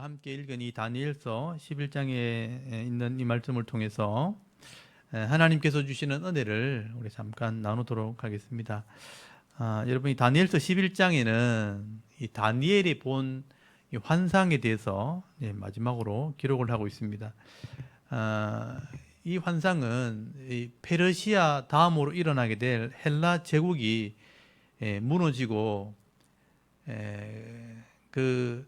함께 읽은 이 다니엘서 11장에 있는 이 말씀을 통해서 하나님께서 주시는 은혜를 우리 잠깐 나누도록 하겠습니다. 여러분, 이 다니엘서 11장에는 이 다니엘이 본 이 환상에 대해서 마지막으로 기록을 하고 있습니다. 이 환상은 이 페르시아 다음으로 일어나게 될 헬라 제국이 무너지고 그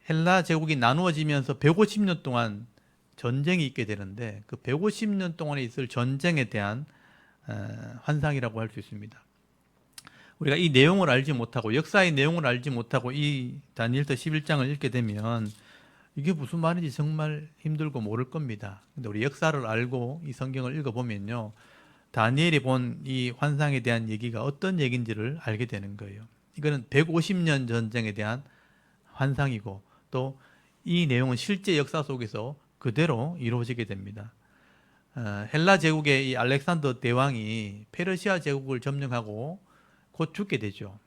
헬라 제국이 나누어지면서 150년 동안 전쟁이 있게 되는데, 그 150년 동안에 있을 전쟁에 대한 환상이라고 할 수 있습니다. 우리가 이 내용을 알지 못하고, 역사의 내용을 알지 못하고 이 다니엘서 11장을 읽게 되면 이게 무슨 말인지 정말 힘들고 모를 겁니다. 근데 우리 역사를 알고 이 성경을 읽어보면요, 다니엘이 본 이 환상에 대한 얘기가 어떤 얘기인지를 알게 되는 거예요. 이거는 150년 전쟁에 대한 환상이고, 또 이 내용은 실제 역사 속에서 그대로 이루어지게 됩니다. 헬라 제국의 이 알렉산더 대왕이 페르시아 제국을 점령하고 곧 죽게 되죠.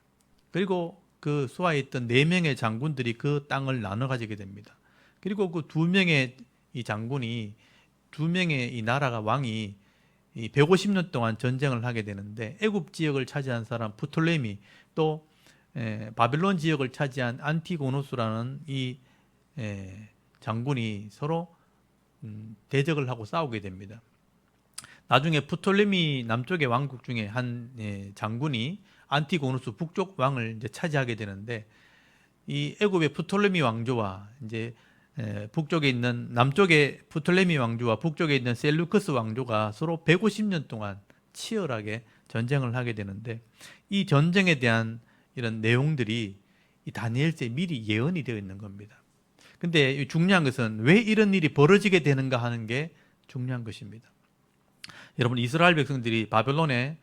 그리고 그 수하에 있던 4명의 장군들이 그 땅을 나눠 가지게 됩니다. 그리고 그 2명의 이 장군이, 2명의 이 나라가, 왕이 이 150년 동안 전쟁을 하게 되는데, 애굽 지역을 차지한 사람 프톨레미, 또 바벨론 지역을 차지한 안티고노스라는 이 장군이 서로 대적을 하고 싸우게 됩니다. 나중에 프톨레미 남쪽의 왕국 중에 한 장군이 안티고노스 북쪽 왕을 이제 차지하게 되는데, 이 애굽의 프톨레미 왕조와 이제 북쪽에 있는, 남쪽의 프톨레미 왕조와 북쪽에 있는 셀루크스 왕조가 서로 150년 동안 치열하게 전쟁을 하게 되는데, 이 전쟁에 대한 이런 내용들이 이 다니엘서에 미리 예언이 되어 있는 겁니다. 근데 중요한 것은 왜 이런 일이 벌어지게 되는가 하는 게 중요한 것입니다. 여러분, 이스라엘 백성들이 바벨론에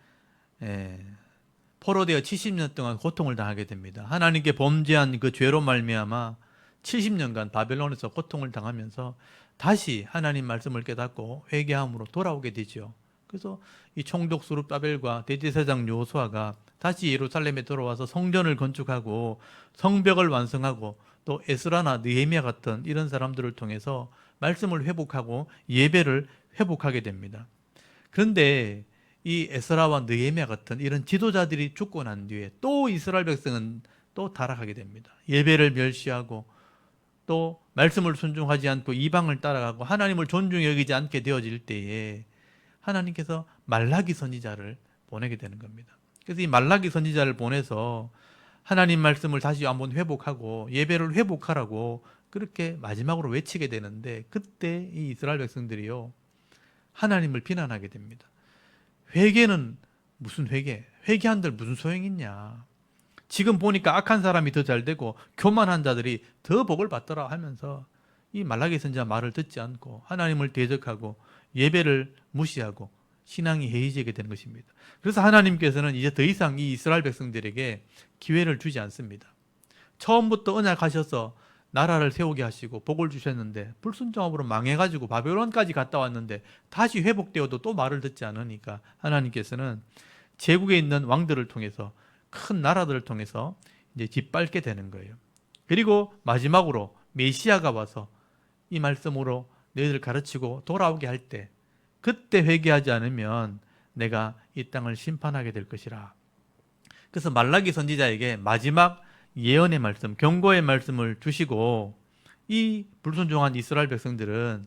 포로되어 70년 동안 고통을 당하게 됩니다. 하나님께 범죄한 그 죄로 말미암아 70년간 바벨론에서 고통을 당하면서 다시 하나님 말씀을 깨닫고 회개함으로 돌아오게 되죠. 그래서 이 총독 스룹바벨과 대제사장 여호수아가 다시 예루살렘에 돌아와서 성전을 건축하고 성벽을 완성하고, 또 에스라나 느헤미야 같은 이런 사람들을 통해서 말씀을 회복하고 예배를 회복하게 됩니다. 그런데 이 에스라와 느헤미야 같은 이런 지도자들이 죽고 난 뒤에 또 이스라엘 백성은 또 타락하게 됩니다. 예배를 멸시하고, 또 말씀을 순종하지 않고 이방을 따라가고 하나님을 존중히 여기지 않게 되어질 때에 하나님께서 말라기 선지자를 보내게 되는 겁니다. 그래서 이 말라기 선지자를 보내서 하나님 말씀을 다시 한번 회복하고 예배를 회복하라고 그렇게 마지막으로 외치게 되는데, 그때 이 이스라엘 백성들이요, 하나님을 비난하게 됩니다. 회개는 무슨 회개? 회개한들 무슨 소용이 있냐? 지금 보니까 악한 사람이 더 잘 되고 교만한 자들이 더 복을 받더라 하면서 이 말라기 선지자 말을 듣지 않고 하나님을 대적하고 예배를 무시하고 신앙이 해이해지게 되는 것입니다. 그래서 하나님께서는 이제 더 이상 이 이스라엘 백성들에게 기회를 주지 않습니다. 처음부터 언약하셔서 나라를 세우게 하시고 복을 주셨는데 불순종함으로 망해가지고 바벨론까지 갔다 왔는데 다시 회복되어도 또 말을 듣지 않으니까 하나님께서는 제국에 있는 왕들을 통해서, 큰 나라들을 통해서 이제 짓밟게 되는 거예요. 그리고 마지막으로 메시아가 와서 이 말씀으로 너희들 가르치고 돌아오게 할 때, 그때 회개하지 않으면 내가 이 땅을 심판하게 될 것이라. 그래서 말라기 선지자에게 마지막 예언의 말씀, 경고의 말씀을 주시고, 이 불순종한 이스라엘 백성들은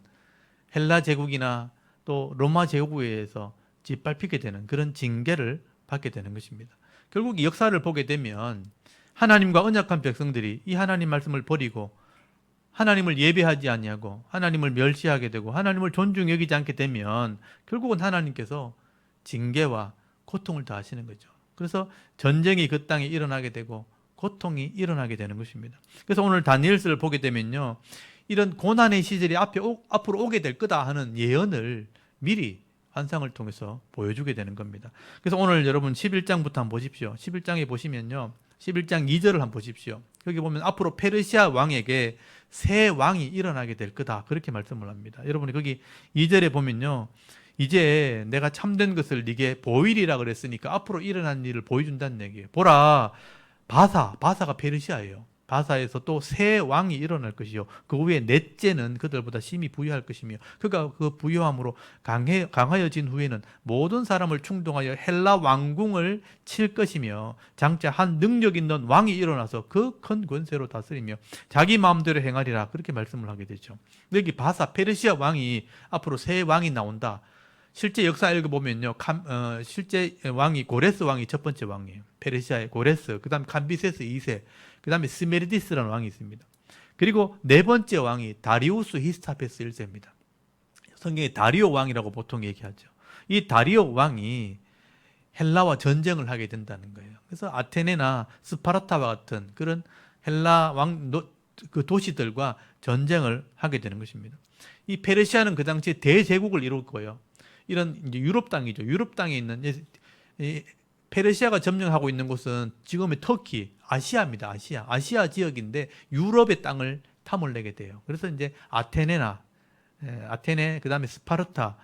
헬라 제국이나 또 로마 제국에 의해서 짓밟히게 되는 그런 징계를 받게 되는 것입니다. 결국 이 역사를 보게 되면 하나님과 언약한 백성들이 이 하나님 말씀을 버리고 하나님을 예배하지 아니하고 하나님을 멸시하게 되고 하나님을 존중히 여기지 않게 되면 결국은 하나님께서 징계와 고통을 더하시는 거죠. 그래서 전쟁이 그 땅에 일어나게 되고 고통이 일어나게 되는 것입니다. 그래서 오늘 다니엘서를 보게 되면요, 이런 고난의 시절이 앞으로 오게 될 거다 하는 예언을 미리 환상을 통해서 보여주게 되는 겁니다. 그래서 오늘 여러분 11장부터 한번 보십시오. 11장에 보시면요, 11장 2절을 한번 보십시오. 여기 보면 앞으로 페르시아 왕에게 새 왕이 일어나게 될 거다, 그렇게 말씀을 합니다. 여러분이 거기 2절에 보면요, 이제 내가 참된 것을 네게 보이리라 그랬으니까 앞으로 일어난 일을 보여준다는 얘기예요. 보라, 바사가 페르시아예요. 바사에서 또 새 왕이 일어날 것이요 그 후에 넷째는 그들보다 심히 부유할 것이며 그가 그 부유함으로 강하여진 후에는 모든 사람을 충동하여 헬라 왕궁을 칠 것이며 장차 한 능력 있는 왕이 일어나서 그 큰 권세로 다스리며 자기 마음대로 행하리라 그렇게 말씀을 하게 되죠. 여기 바사 페르시아 왕이 앞으로 새 왕이 나온다. 실제 역사 읽어보면요, 실제 왕이 고레스 왕이 첫 번째 왕이에요. 페르시아의 고레스, 그 다음에 캄비세스 2세, 그 다음에 스메르디스라는 왕이 있습니다. 그리고 네 번째 왕이 다리우스 히스타페스 1세입니다. 성경에 다리오 왕이라고 보통 얘기하죠. 이 다리오 왕이 헬라와 전쟁을 하게 된다는 거예요. 그래서 아테네나 스파르타와 같은 그런 헬라 그 도시들과 전쟁을 하게 되는 것입니다. 이 페르시아는 그 당시에 대제국을 이뤘고요. 이런 이제 유럽 땅이죠. 유럽 땅에 있는 페르시아가 점령하고 있는 곳은 지금의 터키, 아시아입니다. 아시아 지역인데 유럽의 땅을 탐을 내게 돼요. 그래서 이제 아테네, 그다음에 스파르타,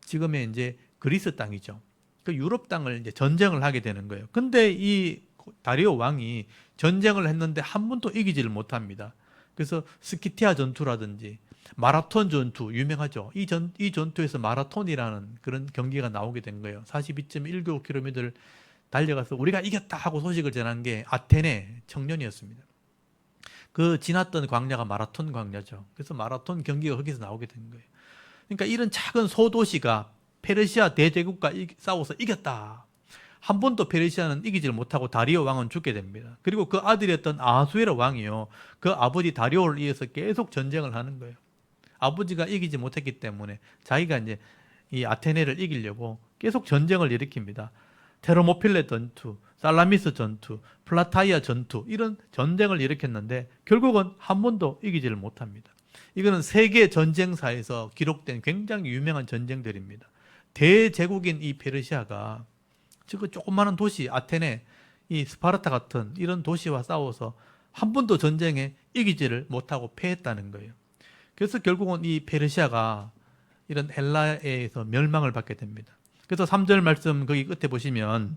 지금의 이제 그리스 땅이죠. 그 유럽 땅을 이제 전쟁을 하게 되는 거예요. 근데 이 다리오 왕이 전쟁을 했는데 한 번도 이기지를 못합니다. 그래서 스키티아 전투라든지 마라톤 전투 유명하죠. 이 전투에서 마라톤이라는 그런 경기가 나오게 된 거예요. 42.195km를 달려가서 우리가 이겼다 하고 소식을 전한 게 아테네 청년이었습니다. 그 지났던 광야가 마라톤 광야죠. 그래서 마라톤 경기가 거기서 나오게 된 거예요. 그러니까 이런 작은 소도시가 페르시아 대제국과 싸워서 이겼다. 한 번도 페르시아는 이기지를 못하고 다리오 왕은 죽게 됩니다. 그리고 그 아들이었던 아하수에로 왕이요, 그 아버지 다리오를 이어서 계속 전쟁을 하는 거예요. 아버지가 이기지 못했기 때문에 자기가 이제 이 아테네를 이기려고 계속 전쟁을 일으킵니다. 테르모필레 전투, 살라미스 전투, 플라타이아 전투, 이런 전쟁을 일으켰는데 결국은 한 번도 이기지를 못합니다. 이거는 세계 전쟁사에서 기록된 굉장히 유명한 전쟁들입니다. 대제국인 이 페르시아가 즉 조그마한 도시 아테네, 이 스파르타 같은 이런 도시와 싸워서 한 번도 전쟁에 이기지를 못하고 패했다는 거예요. 그래서 결국은 이 페르시아가 이런 헬라에서 멸망을 받게 됩니다. 그래서 3절 말씀 거기 끝에 보시면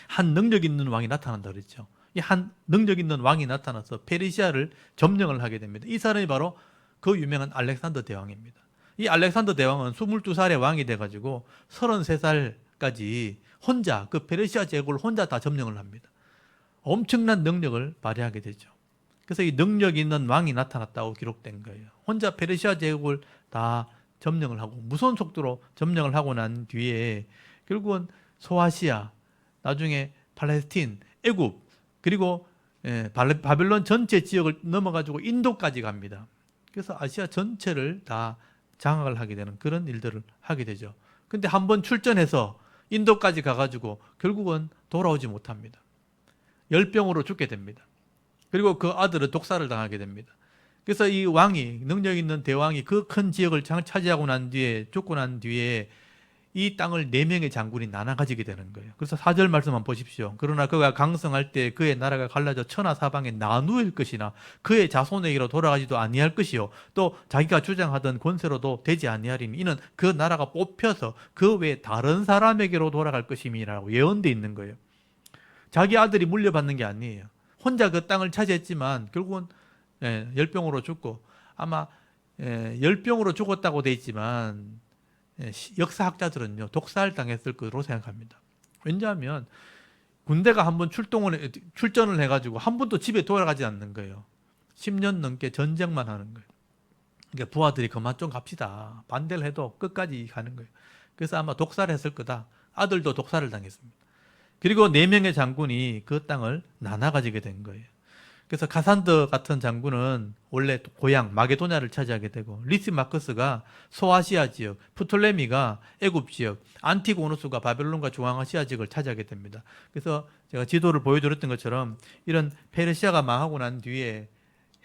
한 능력 있는 왕이 나타난다 그랬죠. 이 한 능력 있는 왕이 나타나서 페르시아를 점령을 하게 됩니다. 이 사람이 바로 그 유명한 알렉산더 대왕입니다. 이 알렉산더 대왕은 22살에 왕이 돼가지고 33살까지 혼자 그 페르시아 제국을 혼자 다 점령을 합니다. 엄청난 능력을 발휘하게 되죠. 그래서 이 능력 있는 왕이 나타났다고 기록된 거예요. 혼자 페르시아 제국을 다 점령을 하고 무서운 속도로 점령을 하고 난 뒤에 결국은 소아시아, 나중에 팔레스틴, 애굽, 그리고 바벨론 전체 지역을 넘어가지고 인도까지 갑니다. 그래서 아시아 전체를 다 장악을 하게 되는 그런 일들을 하게 되죠. 근데 한번 출전해서 인도까지 가가지고 결국은 돌아오지 못합니다. 열병으로 죽게 됩니다. 그리고 그 아들은 독사를 당하게 됩니다. 그래서 이 왕이, 능력 있는 대왕이 그 큰 지역을 차지하고 난 뒤에, 죽고 난 뒤에 이 땅을 4명의 장군이 나눠 가지게 되는 거예요. 그래서 4절 말씀 한번 보십시오. 그러나 그가 강성할 때 그의 나라가 갈라져 천하 사방에 나누일 것이나 그의 자손에게로 돌아가지도 아니할 것이요 또 자기가 주장하던 권세로도 되지 아니하리니 이는 그 나라가 뽑혀서 그 외에 다른 사람에게로 돌아갈 것임이라고 예언되어 있는 거예요. 자기 아들이 물려받는 게 아니에요. 혼자 그 땅을 차지했지만 결국은 열병으로 죽고, 아마 열병으로 죽었다고 돼 있지만 역사학자들은요 독살 당했을 거로 생각합니다. 왜냐하면 군대가 한번 출전을 해가지고 한 번도 집에 돌아가지 않는 거예요. 10년 넘게 전쟁만 하는 거예요. 그러니까 부하들이 그만 좀 갑시다, 반대를 해도 끝까지 가는 거예요. 그래서 아마 독살했을 거다. 아들도 독살을 당했습니다. 그리고 4명의 장군이 그 땅을 나눠 가지게 된 거예요. 그래서 카산드 같은 장군은 원래 고향 마게도냐를 차지하게 되고, 리시마크스가 소아시아 지역, 프톨레미가 애굽 지역, 안티고누스가 바벨론과 중앙아시아 지역을 차지하게 됩니다. 그래서 제가 지도를 보여드렸던 것처럼 이런 페르시아가 망하고 난 뒤에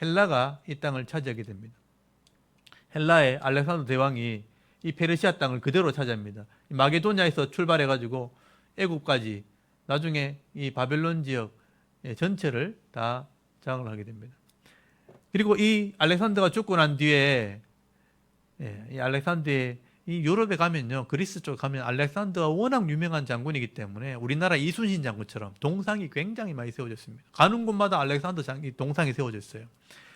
헬라가 이 땅을 차지하게 됩니다. 헬라의 알렉산더 대왕이 이 페르시아 땅을 그대로 차지합니다. 마게도냐에서 출발해가지고 애굽까지, 나중에 이 바벨론 지역 전체를 다 장악을 하게 됩니다. 그리고 이 알렉산더가 죽고 난 뒤에 이 알렉산더의 이 유럽에 가면요, 그리스 쪽 가면 알렉산더가 워낙 유명한 장군이기 때문에 우리나라 이순신 장군처럼 동상이 굉장히 많이 세워졌습니다. 가는 곳마다 알렉산더 동상이 세워져 있어요.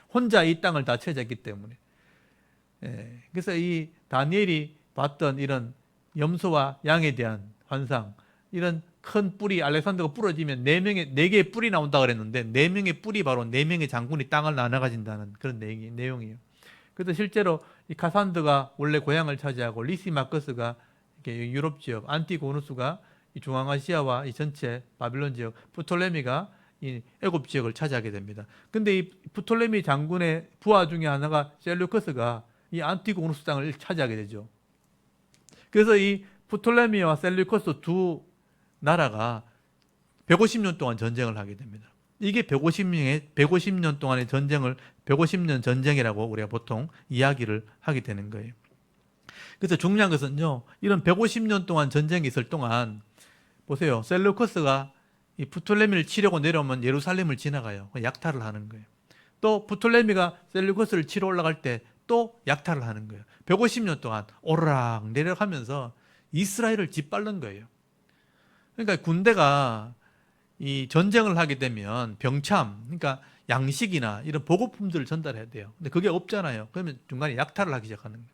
혼자 이 땅을 다 차지했기 때문에. 예, 그래서 이 다니엘이 봤던 이런 염소와 양에 대한 환상, 이런 큰 뿔이 알렉산더가 부러지면 네 개의 뿔이 나온다 그랬는데 네 명의 뿔이 바로 네 명의 장군이 땅을 나눠 가진다는 그런 내용이에요. 그래서 실제로 이 카산드가 원래 고향을 차지하고 리시마커스가 이렇게 유럽 지역, 안티고누스가 이 중앙아시아와 이 전체 바빌론 지역, 프톨레미가 이 애굽 지역을 차지하게 됩니다. 근데 이 프톨레미 장군의 부하 중에 하나가 셀루커스가 이 안티고누스 땅을 차지하게 되죠. 그래서 이 프톨레미와 셀루커스 두 나라가 150년 동안 전쟁을 하게 됩니다. 이게 150년 동안의 전쟁을 150년 전쟁이라고 우리가 보통 이야기를 하게 되는 거예요. 그래서 중요한 것은요, 이런 150년 동안 전쟁이 있을 동안 보세요. 셀루커스가 이 프톨레미를 치려고 내려오면 예루살렘을 지나가요. 약탈을 하는 거예요. 또 프톨레미가 셀루커스를 치러 올라갈 때 또 약탈을 하는 거예요. 150년 동안 오르락 내려가면서 이스라엘을 짓밟는 거예요. 그러니까 군대가 이 전쟁을 하게 되면 병참, 그러니까 양식이나 이런 보급품들을 전달해야 돼요. 근데 그게 없잖아요. 그러면 중간에 약탈을 하기 시작하는 거예요.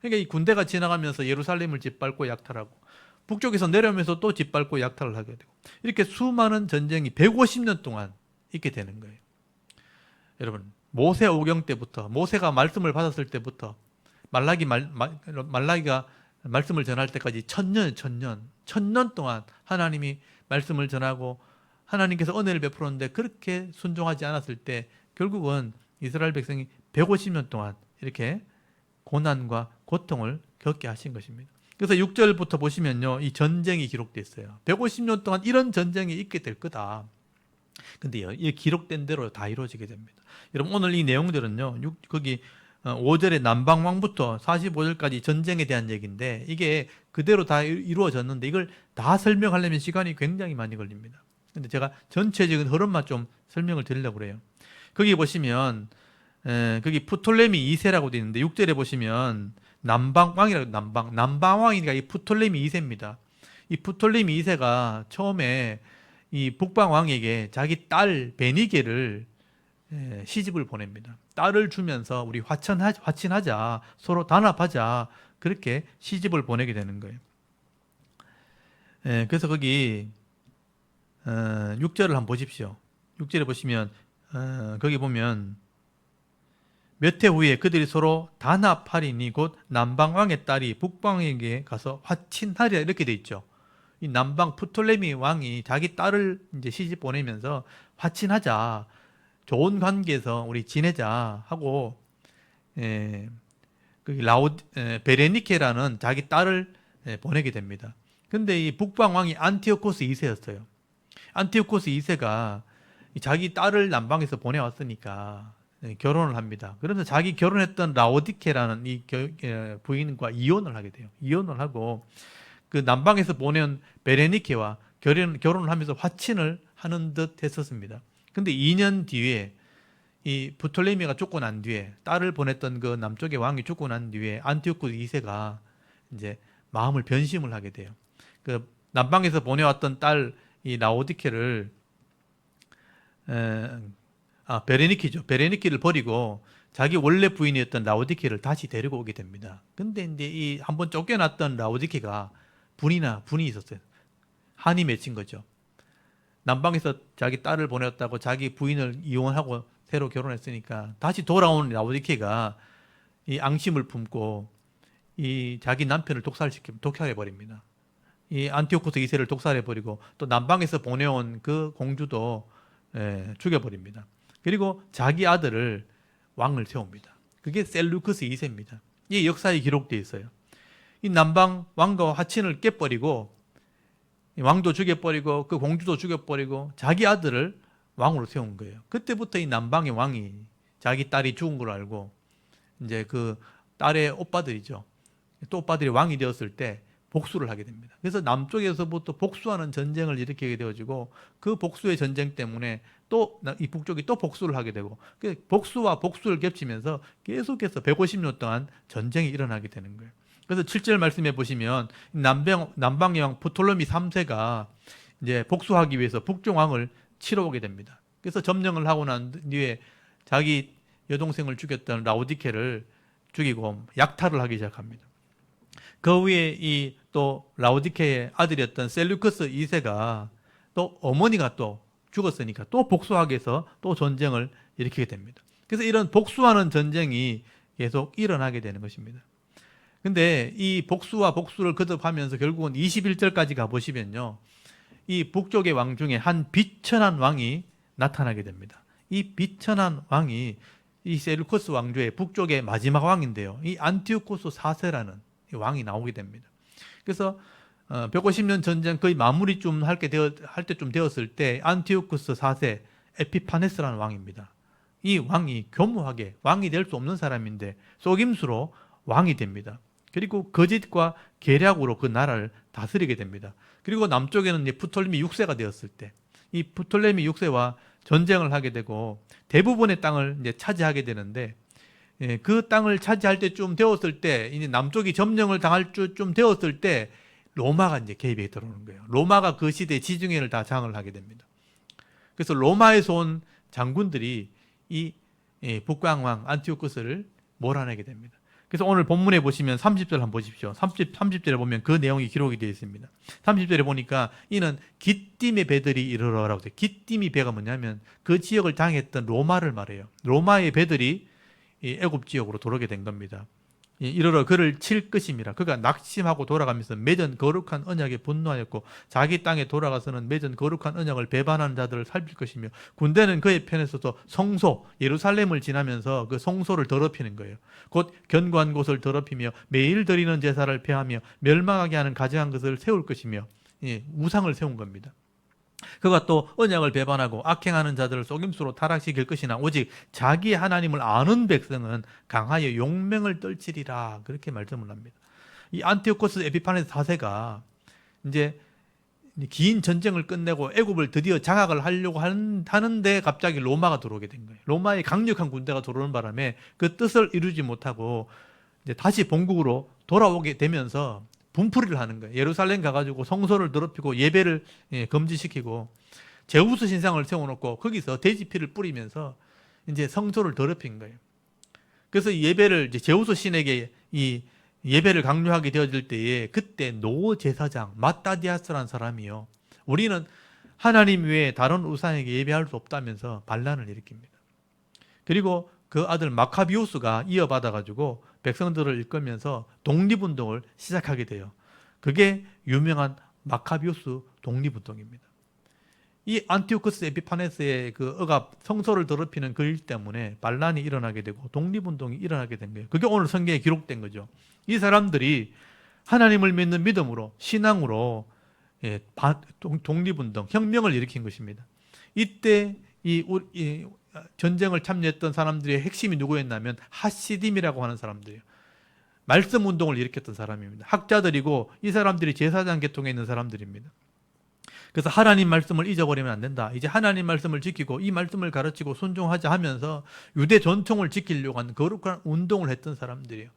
그러니까 이 군대가 지나가면서 예루살렘을 짓밟고 약탈하고 북쪽에서 내려오면서 또 짓밟고 약탈을 하게 되고 이렇게 수많은 전쟁이 150년 동안 있게 되는 거예요. 여러분, 모세 오경 때부터 모세가 말씀을 받았을 때부터 말라기가 말씀을 전할 때까지 천년 동안 하나님이 말씀을 전하고 하나님께서 은혜를 베풀었는데 그렇게 순종하지 않았을 때 결국은 이스라엘 백성이 150년 동안 이렇게 고난과 고통을 겪게 하신 것입니다. 그래서 6절부터 보시면요, 이 전쟁이 기록되어 있어요. 150년 동안 이런 전쟁이 있게 될 거다. 근데요, 이 기록된 대로 다 이루어지게 됩니다. 여러분, 오늘 이 내용들은요, 거기 5절의 남방왕부터 45절까지 전쟁에 대한 얘기인데 이게 그대로 다 이루어졌는데 이걸 다 설명하려면 시간이 굉장히 많이 걸립니다. 근데 제가 전체적인 흐름만 좀 설명을 드리려고 그래요. 거기 보시면 거기 프톨레미 2세라고 되어 있는데 6절에 보시면 남방왕이라고 남방왕이니까 이 프톨레미 2세입니다. 이 프톨레미 2세가 처음에 이 북방왕에게 자기 딸 베니게를 시집을 보냅니다. 딸을 주면서 우리 화친하자, 서로 단합하자, 그렇게 시집을 보내게 되는 거예요. 그래서 거기 6절을 한번 보십시오. 6절에 보시면 거기 보면 몇 해 후에 그들이 서로 단합하리니 곧 남방왕의 딸이 북방에게 가서 화친하리라 이렇게 돼 있죠. 이 남방 프톨레미 왕이 자기 딸을 이제 시집 보내면서 화친하자, 좋은 관계에서 우리 지내자 하고 베레니케라는 자기 딸을 보내게 됩니다. 근데 이 북방 왕이 안티오코스 2세였어요. 안티오코스 2세가 자기 딸을 남방에서 보내왔으니까 결혼을 합니다. 그래서 자기 결혼했던 라오디케라는 이 부인과 이혼을 하게 돼요. 이혼을 하고 그 남방에서 보내온 베레니케와 결혼을 하면서 화친을 하는 듯 했었습니다. 근데 2년 뒤에 이 프톨레미가 죽고 난 뒤에 딸을 보냈던 그 남쪽의 왕이 죽고 난 뒤에 안티오코스 2세가 이제 마음을 변심을 하게 돼요. 그 남방에서 보내왔던 딸 이 라오디케를 베레니케를 버리고 자기 원래 부인이었던 라오디케를 다시 데리고 오게 됩니다. 근데 이제 이 한번 쫓겨났던 라오디케가 분이 있었어요. 한이 맺힌 거죠. 남방에서 자기 딸을 보냈다고 자기 부인을 이혼하고 새로 결혼했으니까 다시 돌아온 라오디케가 이 앙심을 품고 이 자기 남편을 독살해 버립니다. 이 안티오코스 2세를 독살해 버리고 또 남방에서 보내온 그 공주도 죽여 버립니다. 그리고 자기 아들을 왕을 세웁니다. 그게 셀루크스 2세입니다. 이 역사에 기록되어 있어요. 이 남방 왕과 화친을 깨버리고 왕도 죽여버리고 그 공주도 죽여버리고 자기 아들을 왕으로 세운 거예요. 그때부터 이 남방의 왕이 자기 딸이 죽은 걸 알고 이제 그 딸의 오빠들이죠. 또 오빠들이 왕이 되었을 때 복수를 하게 됩니다. 그래서 남쪽에서부터 복수하는 전쟁을 일으키게 되어지고 그 복수의 전쟁 때문에 또 이 북쪽이 또 복수를 하게 되고 그 복수와 복수를 겹치면서 계속해서 150년 동안 전쟁이 일어나게 되는 거예요. 그래서 7절 말씀해 보시면 남방의 왕 프톨레미 3세가 이제 복수하기 위해서 북쪽 왕을 치러 오게 됩니다. 그래서 점령을 하고 난 뒤에 자기 여동생을 죽였던 라오디케를 죽이고 약탈을 하기 시작합니다. 그 후에 이 또 라오디케의 아들이었던 셀루커스 2세가 또 어머니가 또 죽었으니까 또 복수하기 위해서 또 전쟁을 일으키게 됩니다. 그래서 이런 복수하는 전쟁이 계속 일어나게 되는 것입니다. 근데 이 복수와 복수를 거듭하면서 결국은 21절까지 가보시면요, 이 북쪽의 왕 중에 한 비천한 왕이 나타나게 됩니다. 이 비천한 왕이 이 셀루커스 왕조의 북쪽의 마지막 왕인데요, 이 안티오코스 4세라는 왕이 나오게 됩니다. 그래서 150년 전쟁 거의 마무리 좀 할 때쯤 되었을 때 안티오코스 4세 에피파네스라는 왕입니다. 이 왕이 교묘하게 왕이 될 수 없는 사람인데 속임수로 왕이 됩니다. 그리고 거짓과 계략으로 그 나라를 다스리게 됩니다. 그리고 남쪽에는 이제 프톨레미 6세가 되었을 때 이 프톨레미 6세와 전쟁을 하게 되고 대부분의 땅을 이제 차지하게 되는데, 그 땅을 차지할 때쯤 되었을 때, 이제 남쪽이 점령을 당할 쯤 되었을 때 로마가 이제 개입에 들어오는 거예요. 로마가 그 시대의 지중해를 다 장을 하게 됩니다. 그래서 로마에서 온 장군들이 이 북왕왕 안티오코스를 몰아내게 됩니다. 그래서 오늘 본문에 보시면 30절 한번 보십시오. 30절에 보면 그 내용이 기록이 되어 있습니다. 30절에 보니까 이는 기띔의 배들이 이르러라고 돼요. 기띔이 배가 뭐냐면 그 지역을 장했던 로마를 말해요. 로마의 배들이 애굽 지역으로 들어오게 된 겁니다. 이르러 그를 칠 것임이라. 그가 낙심하고 돌아가면서 맺은 거룩한 언약에 분노하였고 자기 땅에 돌아가서는 맺은 거룩한 언약을 배반하는 자들을 살필 것이며 군대는 그의 편에 서서 성소 예루살렘을 지나면서 그 성소를 더럽히는 거예요. 곧 견고한 곳을 더럽히며 매일 드리는 제사를 폐하며 멸망하게 하는 가증한 것을 세울 것이며, 우상을 세운 겁니다. 그가 또 언약을 배반하고 악행하는 자들을 속임수로 타락시킬 것이나 오직 자기 하나님을 아는 백성은 강하여 용맹을 떨치리라, 그렇게 말씀을 합니다. 이 안티오코스 에피파네스 4세가 이제 긴 전쟁을 끝내고 애굽을 드디어 장악을 하려고 하는데 갑자기 로마가 들어오게 된 거예요. 로마의 강력한 군대가 들어오는 바람에 그 뜻을 이루지 못하고 이제 다시 본국으로 돌아오게 되면서 분풀이를 하는 거예요. 예루살렘 가가지고 성소를 더럽히고 예배를 금지시키고 제우스 신상을 세워놓고 거기서 돼지피를 뿌리면서 이제 성소를 더럽힌 거예요. 그래서 예배를 이제 제우스 신에게 이 예배를 강요하게 되어질 때에 그때 노 제사장 마따디아스라는 사람이요, 우리는 하나님 외에 다른 우상에게 예배할 수 없다면서 반란을 일으킵니다. 그리고 그 아들 마카비우스가 이어받아가지고 백성들을 이끌면서 독립운동을 시작하게 돼요. 그게 유명한 마카비우스 독립운동입니다. 이 안티오코스 에피파네스의 그 억압, 성소를 더럽히는 그 일 때문에 반란이 일어나게 되고 독립운동이 일어나게 된 거예요. 그게 오늘 성경에 기록된 거죠. 이 사람들이 하나님을 믿는 믿음으로, 신앙으로 독립운동, 혁명을 일으킨 것입니다. 이때 이 전쟁을 참여했던 사람들의 핵심이 누구였냐면 하시딤이라고 하는 사람들이에요. 말씀 운동을 일으켰던 사람입니다. 학자들이고 이 사람들이 제사장 계통에 있는 사람들입니다. 그래서 하나님 말씀을 잊어버리면 안 된다. 이제 하나님 말씀을 지키고 이 말씀을 가르치고 순종하자 하면서 유대 전통을 지키려고 하는 거룩한 운동을 했던 사람들이에요.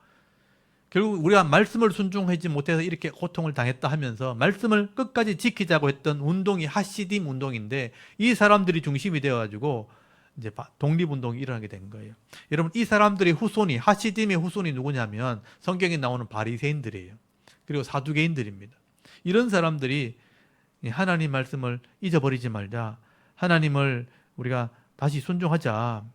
결국 우리가 말씀을 순종하지 못해서 이렇게 고통을 당했다 하면서 말씀을 끝까지 지키자고 했던 운동이 하시딤 운동인데, 이 사람들이 중심이 되어가지고 이제 독립운동이 일어나게 된 거예요. 여러분, 이 사람들의 후손이, 하시딤의 후손이 누구냐면 성경에 나오는 바리새인들이에요. 그리고 사두개인들입니다. 이런 사람들이 하나님 말씀을 잊어버리지 말자, 하나님을 우리가 다시 순종하자,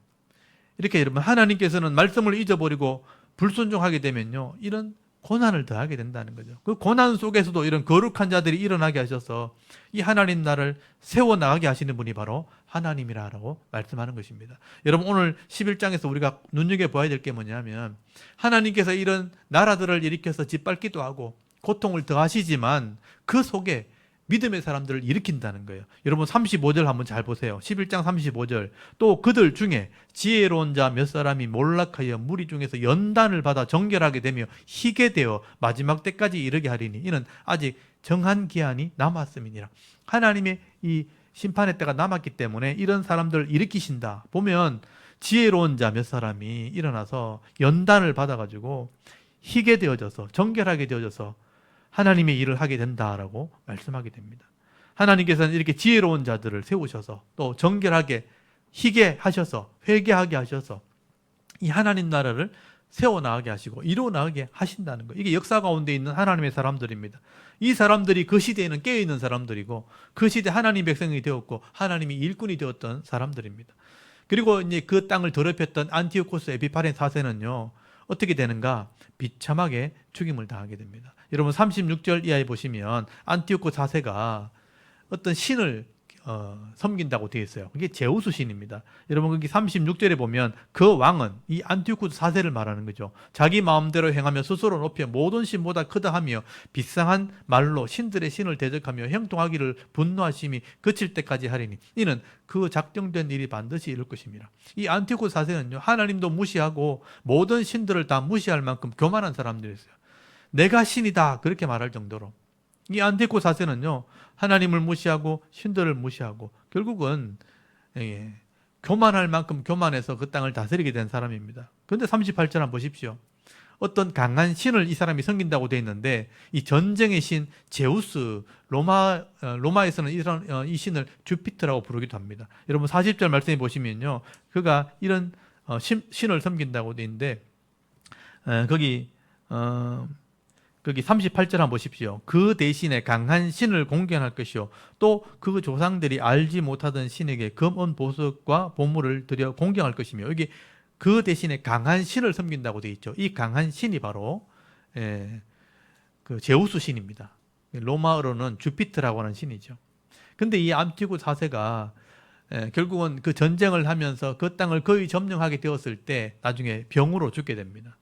이렇게 여러분, 하나님께서는 말씀을 잊어버리고 불순종하게 되면요, 이런 고난을 더하게 된다는 거죠. 그 고난 속에서도 이런 거룩한 자들이 일어나게 하셔서 이 하나님 나라를 세워나가게 하시는 분이 바로 하나님이라고 말씀하는 것입니다. 여러분, 오늘 11장에서 우리가 눈여겨봐야 될 게 뭐냐면, 하나님께서 이런 나라들을 일으켜서 짓밟기도 하고 고통을 더하시지만 그 속에 믿음의 사람들을 일으킨다는 거예요. 여러분, 35절 한번 잘 보세요. 11장 35절. 또 그들 중에 지혜로운 자 몇 사람이 몰락하여 무리 중에서 연단을 받아 정결하게 되며 희게 되어 마지막 때까지 이르게 하리니 이는 아직 정한 기한이 남았음이니라. 하나님의 이 심판의 때가 남았기 때문에 이런 사람들을 일으키신다. 보면 지혜로운 자 몇 사람이 일어나서 연단을 받아가지고 희게 되어져서 정결하게 되어져서 하나님의 일을 하게 된다라고 말씀하게 됩니다. 하나님께서는 이렇게 지혜로운 자들을 세우셔서 또 정결하게 희게 하셔서 회개하게 하셔서 이 하나님 나라를 세워나가게 하시고 이루어나가게 하신다는 거예요. 이게 역사 가운데 있는 하나님의 사람들입니다. 이 사람들이 그 시대에는 깨어있는 사람들이고 그 시대 하나님 백성이 되었고 하나님이 일꾼이 되었던 사람들입니다. 그리고 이제 그 땅을 더럽혔던 안티오코스 에피파렌 4세는요 어떻게 되는가? 비참하게 죽임을 당하게 됩니다. 여러분 36절 이하에 보시면 안티오코스 4세가 어떤 신을 섬긴다고 되어 있어요. 그게 제우스 신입니다. 여러분 거기 36절에 보면 그 왕은 이 안티오코스 4세를 말하는 거죠. 자기 마음대로 행하며 스스로 높여 모든 신보다 크다 하며 비상한 말로 신들의 신을 대적하며 형통하기를 분노하심이 그칠 때까지 하리니 이는 그 작정된 일이 반드시 이룰 것입니다. 이 안티오코스 4세는요 하나님도 무시하고 모든 신들을 다 무시할 만큼 교만한 사람들이었어요. 내가 신이다 그렇게 말할 정도로. 이 안티오코스 4세는요 하나님을 무시하고 신들을 무시하고 결국은 교만할 만큼 교만해서 그 땅을 다스리게 된 사람입니다. 그런데 38절 한번 보십시오. 어떤 강한 신을 이 사람이 섬긴다고 되어 있는데 이 전쟁의 신 제우스, 로마에서는 이 신을 주피터라고 부르기도 합니다. 여러분 40절 말씀해 보시면요 그가 이런 신을 섬긴다고 되어 있는데 거기 38절 한번 보십시오. 그 대신에 강한 신을 공경할 것이요 또 그 조상들이 알지 못하던 신에게 금은 보석과 보물을 들여 공경할 것이며 여기 그 대신에 강한 신을 섬긴다고 되어 있죠. 이 강한 신이 바로 그 제우스 신입니다. 로마어로는 주피터라고 하는 신이죠. 근데 이 안티오코스 4세가 결국은 그 전쟁을 하면서 그 땅을 거의 점령하게 되었을 때 나중에 병으로 죽게 됩니다.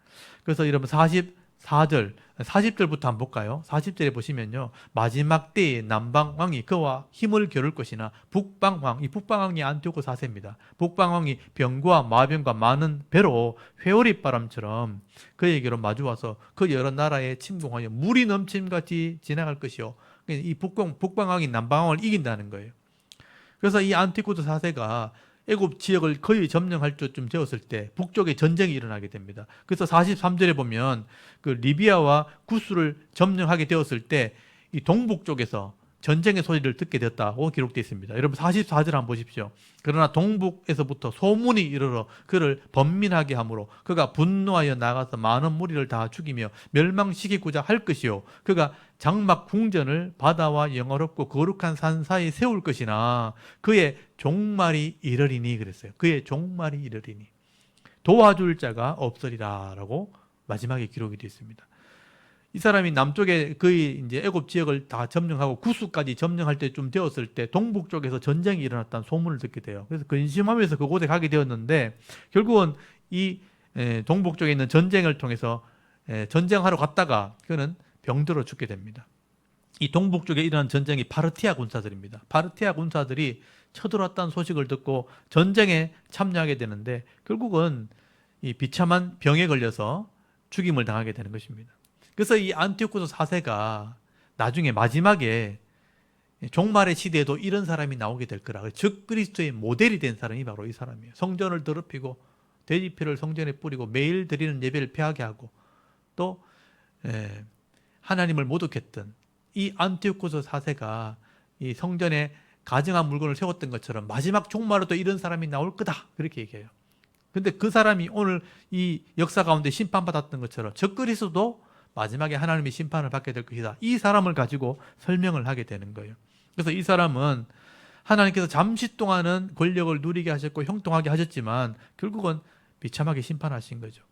그래서 여러분 40절부터 한번 볼까요? 40절에 보시면요. 마지막 때에 남방왕이 그와 힘을 겨룰 것이나 북방왕, 이 북방왕이 안티오코스 4세입니다. 북방왕이 병과 마병과 많은 배로 회오리바람처럼 그에게로 마주와서 그 여러 나라에 침공하여 물이 넘침같이 지나갈 것이요. 이 북방왕이 남방왕을 이긴다는 거예요. 그래서 이 안티오코스 4세가 애굽 지역을 거의 점령할 때쯤 되었을 때 북쪽에 전쟁이 일어나게 됩니다. 그래서 43절에 보면 그 리비아와 구스를 점령하게 되었을 때 이 동북 쪽에서 전쟁의 소리를 듣게 되었다고 기록되어 있습니다. 여러분 44절 한번 보십시오. 그러나 동북에서부터 소문이 이르러 그를 번민하게 하므로 그가 분노하여 나가서 많은 무리를 다 죽이며 멸망시키고자 할 것이요 그가 장막 궁전을 바다와 영화롭고 거룩한 산 사이에 세울 것이나 그의 종말이 이르리니 그랬어요. 그의 종말이 이르리니 도와줄 자가 없으리라 라고 마지막에 기록이 되어 있습니다. 이 사람이 남쪽에 거의 이제 애굽 지역을 다 점령하고 구스까지 점령할 때쯤 되었을 때 동북 쪽에서 전쟁이 일어났다는 소문을 듣게 돼요. 그래서 근심하면서 그곳에 가게 되었는데 결국은 이 동북 쪽에 있는 전쟁을 통해서 전쟁하러 갔다가 그는 병들어 죽게 됩니다. 이 동북 쪽에 일어난 전쟁이 파르티아 군사들입니다. 파르티아 군사들이 쳐들어왔다는 소식을 듣고 전쟁에 참여하게 되는데 결국은 이 비참한 병에 걸려서 죽임을 당하게 되는 것입니다. 그래서 이 안티오코스 4세가 나중에 마지막에 종말의 시대에도 이런 사람이 나오게 될 거라. 즉 그리스도의 모델이 된 사람이 바로 이 사람이에요. 성전을 더럽히고 돼지피를 성전에 뿌리고 매일 드리는 예배를 폐하게 하고 또 하나님을 모독했던 이 안티오코스 4세가 이 성전에 가증한 물건을 세웠던 것처럼 마지막 종말에도 이런 사람이 나올 거다 그렇게 얘기해요. 근데 그 사람이 오늘 이 역사 가운데 심판받았던 것처럼 적그리스도도 마지막에 하나님의 심판을 받게 될 것이다. 이 사람을 가지고 설명을 하게 되는 거예요. 그래서 이 사람은 하나님께서 잠시 동안은 권력을 누리게 하셨고 형통하게 하셨지만 결국은 비참하게 심판하신 거죠.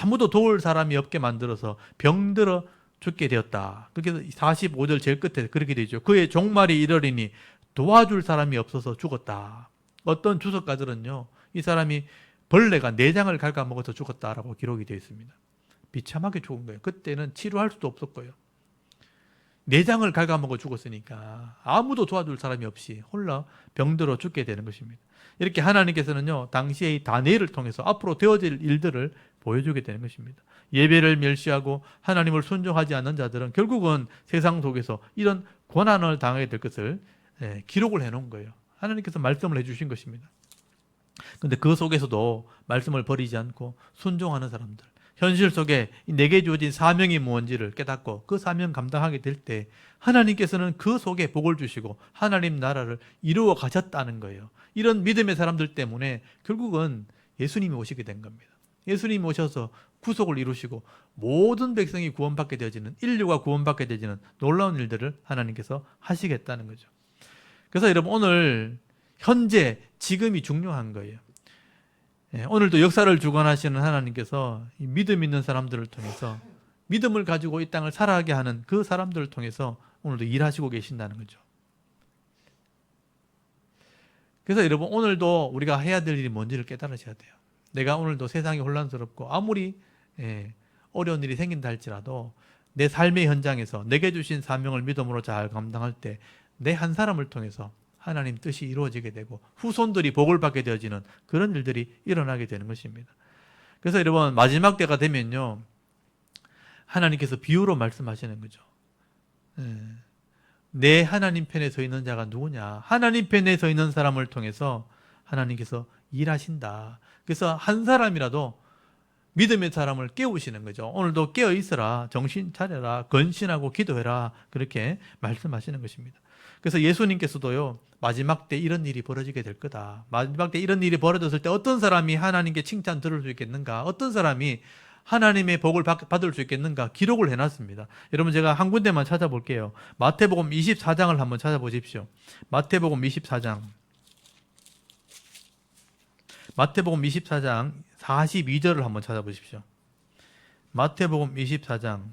아무도 도울 사람이 없게 만들어서 병들어 죽게 되었다. 그래서 45절 제일 끝에 그렇게 되죠. 그의 종말이 이르리니 도와줄 사람이 없어서 죽었다. 어떤 주석가들은요. 이 사람이 벌레가 내장을 갉아먹어서 죽었다라고 기록이 되어 있습니다. 비참하게 죽은 거예요. 그때는 치료할 수도 없었고요. 내장을 갉아먹어 죽었으니까 아무도 도와줄 사람이 없이 홀라 병들어 죽게 되는 것입니다. 이렇게 하나님께서는요. 당시에 이 다니엘을 통해서 앞으로 되어질 일들을 보여주게 되는 것입니다. 예배를 멸시하고 하나님을 순종하지 않는 자들은 결국은 세상 속에서 이런 고난을 당하게 될 것을 기록을 해놓은 거예요. 하나님께서 말씀을 해주신 것입니다. 그런데 그 속에서도 말씀을 버리지 않고 순종하는 사람들, 현실 속에 내게 주어진 사명이 무엇인지를 깨닫고 그 사명 감당하게 될 때 하나님께서는 그 속에 복을 주시고 하나님 나라를 이루어 가셨다는 거예요. 이런 믿음의 사람들 때문에 결국은 예수님이 오시게 된 겁니다. 예수님이 오셔서 구속을 이루시고 모든 백성이 구원받게 되어지는, 인류가 구원받게 되어지는 놀라운 일들을 하나님께서 하시겠다는 거죠. 그래서 여러분, 오늘 현재 지금이 중요한 거예요. 오늘도 역사를 주관하시는 하나님께서 이 믿음 있는 사람들을 통해서, 믿음을 가지고 이 땅을 살아가게 하는 그 사람들을 통해서 오늘도 일하시고 계신다는 거죠. 그래서 여러분, 오늘도 우리가 해야 될 일이 뭔지를 깨달으셔야 돼요. 내가 오늘도 세상이 혼란스럽고 아무리 어려운 일이 생긴다 할지라도 내 삶의 현장에서 내게 주신 사명을 믿음으로 잘 감당할 때 내 한 사람을 통해서 하나님 뜻이 이루어지게 되고 후손들이 복을 받게 되어지는 그런 일들이 일어나게 되는 것입니다. 그래서 여러분, 마지막 때가 되면요, 하나님께서 비유로 말씀하시는 거죠. 내 하나님 편에 서 있는 자가 누구냐? 하나님 편에 서 있는 사람을 통해서 하나님께서 일하신다. 그래서 한 사람이라도 믿음의 사람을 깨우시는 거죠. 오늘도 깨어 있어라, 정신 차려라, 건신하고 기도해라, 그렇게 말씀하시는 것입니다. 그래서 예수님께서도요, 마지막 때 이런 일이 벌어지게 될 거다. 마지막 때 이런 일이 벌어졌을 때 어떤 사람이 하나님께 칭찬 들을 수 있겠는가? 어떤 사람이 하나님의 복을 받을 수 있겠는가? 기록을 해놨습니다. 여러분, 제가 한 군데만 찾아볼게요. 마태복음 24장을 한번 찾아보십시오. 마태복음 24장. 마태복음 24장 42절을 한번 찾아보십시오. 마태복음 24장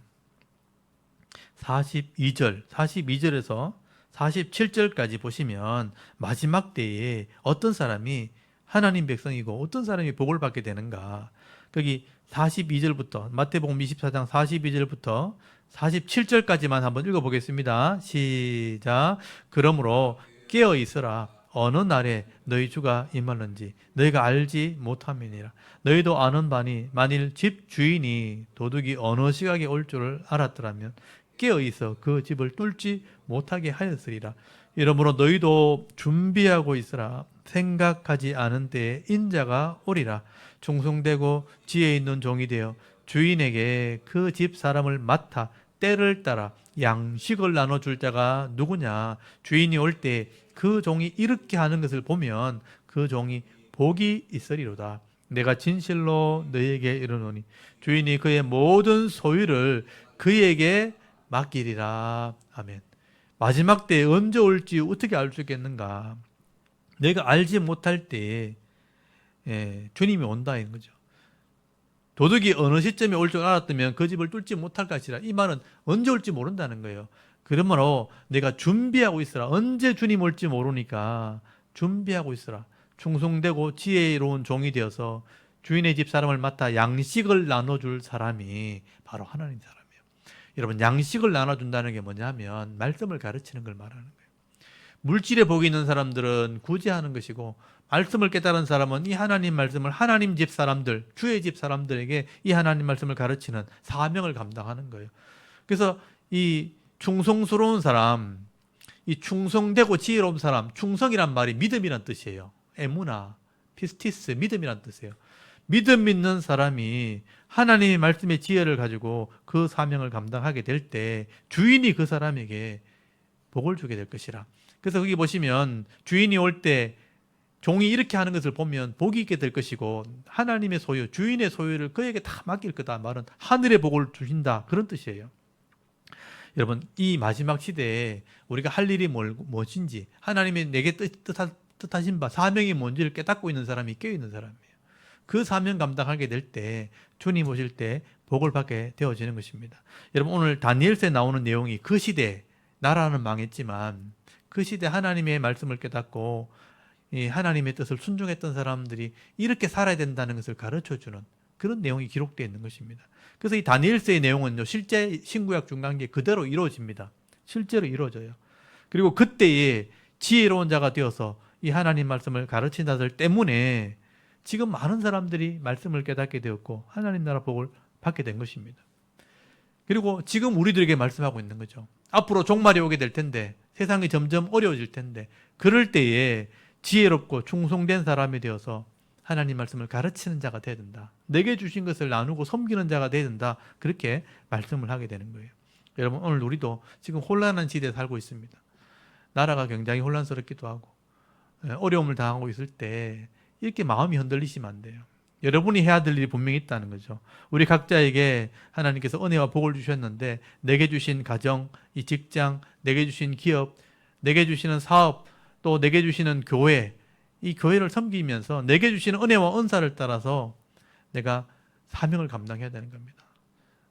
42절에서 47절까지 보시면 마지막 때에 어떤 사람이 하나님 백성이고 어떤 사람이 복을 받게 되는가. 거기 42절부터, 마태복음 24장 42절부터 47절까지만 한번 읽어보겠습니다. 시작. 그러므로 깨어 있으라. 어느 날에 너희 주가 임하는지 너희가 알지 못함이니라. 너희도 아는 바니 만일 집 주인이 도둑이 어느 시각에 올 줄을 알았더라면 깨어 있어 그 집을 뚫지 못하게 하였으리라. 이러므로 너희도 준비하고 있으라. 생각하지 않은 때에 인자가 오리라. 충성되고 지혜 있는 종이 되어 주인에게 그 집 사람을 맡아 때를 따라 양식을 나눠줄 자가 누구냐? 주인이 올 때 그 종이 이렇게 하는 것을 보면 그 종이 복이 있으리로다. 내가 진실로 너희에게 이르노니 주인이 그의 모든 소유를 그에게 맡기리라. 아멘. 마지막 때에 언제 올지 어떻게 알 수 있겠는가? 내가 알지 못할 때에 주님이 온다는 거죠. 도둑이 어느 시점에 올 줄 알았다면 그 집을 뚫지 못할 것이라. 이 말은 언제 올지 모른다는 거예요. 그러므로 내가 준비하고 있으라. 언제 주님 올지 모르니까 준비하고 있으라. 충성되고 지혜로운 종이 되어서 주인의 집 사람을 맡아 양식을 나눠줄 사람이 바로 하나님 사람이에요. 여러분, 양식을 나눠준다는 게 뭐냐면 말씀을 가르치는 걸 말하는 거예요. 물질에 복이 있는 사람들은 구제하는 것이고, 말씀을 깨달은 사람은 이 하나님 말씀을 하나님 집 사람들, 주의 집 사람들에게 이 하나님 말씀을 가르치는 사명을 감당하는 거예요. 그래서 이 충성스러운 사람, 이 충성되고 지혜로운 사람, 충성이란 말이 믿음이란 뜻이에요. 에무나, 피스티스, 믿음이란 뜻이에요. 믿음 있는 사람이 하나님의 말씀의 지혜를 가지고 그 사명을 감당하게 될 때 주인이 그 사람에게 복을 주게 될 것이라. 그래서 거기 보시면 주인이 올 때 종이 이렇게 하는 것을 보면 복이 있게 될 것이고, 하나님의 소유, 주인의 소유를 그에게 다 맡길 거다 말은 하늘의 복을 주신다, 그런 뜻이에요. 여러분, 이 마지막 시대에 우리가 할 일이 무엇인지, 하나님의 내게 뜻하신 바, 사명이 뭔지를 깨닫고 있는 사람이 깨어있는 사람이에요. 그 사명 감당하게 될 때 주님 오실 때 복을 받게 되어지는 것입니다. 여러분, 오늘 다니엘서에 나오는 내용이 그 시대, 나라는 망했지만 그 시대 하나님의 말씀을 깨닫고 이 하나님의 뜻을 순종했던 사람들이 이렇게 살아야 된다는 것을 가르쳐주는 그런 내용이 기록되어 있는 것입니다. 그래서 이 다니엘서의 내용은요, 실제 신구약 중간기에 그대로 이루어집니다. 실제로 이루어져요. 그리고 그때에 지혜로운 자가 되어서 이 하나님 말씀을 가르친다들 때문에 지금 많은 사람들이 말씀을 깨닫게 되었고 하나님 나라 복을 받게 된 것입니다. 그리고 지금 우리들에게 말씀하고 있는 거죠. 앞으로 종말이 오게 될 텐데, 세상이 점점 어려워질 텐데, 그럴 때에 지혜롭고 충성된 사람이 되어서 하나님 말씀을 가르치는 자가 돼야 된다. 내게 주신 것을 나누고 섬기는 자가 돼야 된다. 그렇게 말씀을 하게 되는 거예요. 여러분, 오늘 우리도 지금 혼란한 시대에 살고 있습니다. 나라가 굉장히 혼란스럽기도 하고 어려움을 당하고 있을 때 이렇게 마음이 흔들리시면 안 돼요. 여러분이 해야 될 일이 분명히 있다는 거죠. 우리 각자에게 하나님께서 은혜와 복을 주셨는데 내게 주신 가정, 이 직장, 내게 주신 기업, 내게 주시는 사업, 또 내게 주시는 교회, 이 교회를 섬기면서 내게 주시는 은혜와 은사를 따라서 내가 사명을 감당해야 되는 겁니다.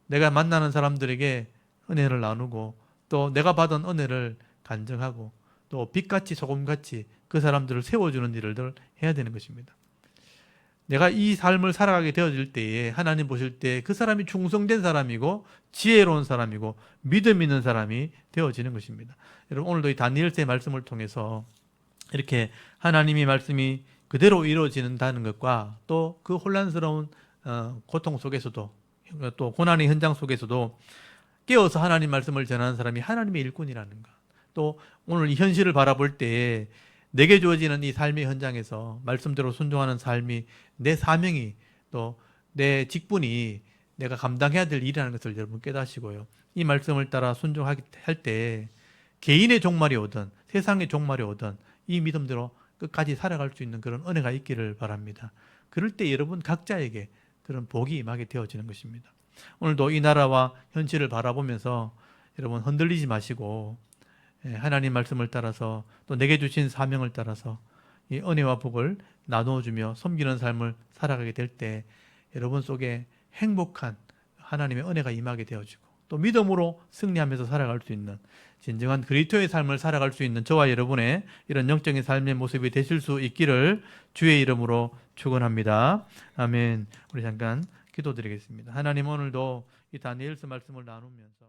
내가 만나는 사람들에게 은혜를 나누고 또 내가 받은 은혜를 간증하고 또 빛같이 소금같이 그 사람들을 세워주는 일을 해야 되는 것입니다. 내가 이 삶을 살아가게 되어질 때에 하나님 보실 때 그 사람이 충성된 사람이고 지혜로운 사람이고 믿음 있는 사람이 되어지는 것입니다. 여러분, 오늘도 이 다니엘서의 말씀을 통해서 이렇게 하나님의 말씀이 그대로 이루어지는다는 것과 또 그 혼란스러운 고통 속에서도 또 고난의 현장 속에서도 깨어서 하나님 말씀을 전하는 사람이 하나님의 일꾼이라는 것. 또 오늘 이 현실을 바라볼 때에 내게 주어지는 이 삶의 현장에서 말씀대로 순종하는 삶이 내 사명이 또 내 직분이 내가 감당해야 될 일이라는 것을 여러분 깨닫시고요. 이 말씀을 따라 순종할 때 개인의 종말이 오든 세상의 종말이 오든 이 믿음대로 끝까지 살아갈 수 있는 그런 은혜가 있기를 바랍니다. 그럴 때 여러분 각자에게 그런 복이 임하게 되어지는 것입니다. 오늘도 이 나라와 현실을 바라보면서 여러분 흔들리지 마시고 하나님 말씀을 따라서 또 내게 주신 사명을 따라서 이 은혜와 복을 나누어주며 섬기는 삶을 살아가게 될 때 여러분 속에 행복한 하나님의 은혜가 임하게 되어지고 또 믿음으로 승리하면서 살아갈 수 있는 진정한 그리스도의 삶을 살아갈 수 있는 저와 여러분의 이런 영적인 삶의 모습이 되실 수 있기를 주의 이름으로 축원합니다. 아멘. 우리 잠깐 기도드리겠습니다. 하나님, 오늘도 이 다니엘서 말씀을 나누면서